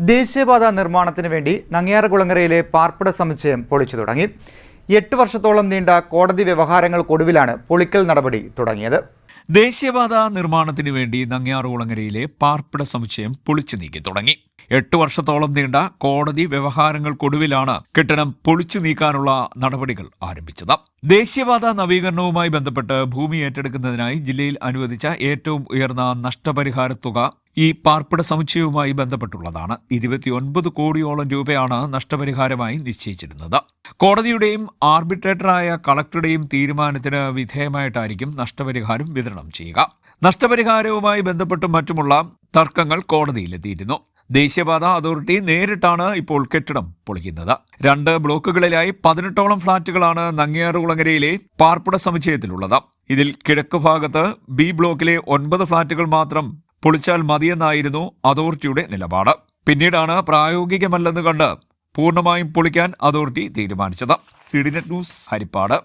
ദേശീയപാത നിർമ്മാണത്തിന് വേണ്ടി നങ്ങ്യാർകുളങ്ങരയിലെ പാർപ്പിട സമുച്ചയം പൊളിച്ചു തുടങ്ങി. 8 വർഷത്തോളം നീണ്ട കോടതി വ്യവഹാരങ്ങൾക്കൊടുവിലാണ് പൊളിക്കൽ നടപടി തുടങ്ങിയത്. ദേശീയപാത നിർമ്മാണത്തിന് വേണ്ടി നങ്ങ്യാർകുളങ്ങരയിലെ പാർപ്പിട സമുച്ചയം പൊളിച്ചു നീക്കി തുടങ്ങി. 8 വർഷത്തോളം നീണ്ട കോടതി വ്യവഹാരങ്ങൾക്കൊടുവിലാണ് കെട്ടിടം പൊളിച്ചു നീക്കാനുള്ള നടപടികൾ ആരംഭിച്ചത്. ദേശീയപാത നവീകരണവുമായി ബന്ധപ്പെട്ട് ഭൂമി ഏറ്റെടുക്കുന്നതിനായി ജില്ലയിൽ അനുവദിച്ച ഏറ്റവും ഉയർന്ന നഷ്ടപരിഹാര തുക ഈ പാർപ്പിട സമുച്ചയവുമായി ബന്ധപ്പെട്ടുള്ളതാണ്. 29 കോടിയോളം രൂപയാണ് നഷ്ടപരിഹാരമായി നിശ്ചയിച്ചിരുന്നത്. കോടതിയുടെയും ആർബിട്രേറ്ററായ കളക്ടറുടെയും തീരുമാനത്തിന് വിധേയമായിട്ടായിരിക്കും നഷ്ടപരിഹാരം വിതരണം ചെയ്യുക. നഷ്ടപരിഹാരവുമായി ബന്ധപ്പെട്ടും മറ്റുമുള്ള തർക്കങ്ങൾ കോടതിയിലെത്തിയിരുന്നു. ദേശീയപാത അതോറിറ്റി നേരിട്ടാണ് ഇപ്പോൾ കെട്ടിടം പൊളിക്കുന്നത്. 2 ബ്ലോക്കുകളിലായി 18ഓളം ഫ്ളാറ്റുകളാണ് നങ്ങ്യാർകുളങ്ങരയിലെ പാർപ്പിട സമുച്ചയത്തിലുള്ളത്. ഇതിൽ കിഴക്ക് ഭാഗത്ത് ബി ബ്ലോക്കിലെ 9 ഫ്ളാറ്റുകൾ മാത്രം പൊളിച്ചാൽ മതിയെന്നായിരുന്നു അതോറിറ്റിയുടെ നിലപാട്. പിന്നീടാണ് പ്രായോഗികമല്ലെന്ന് കണ്ട് പൂർണ്ണമായും പൊളിക്കാൻ അതോറിറ്റി തീരുമാനിച്ചത്. CDNet news, Harippad.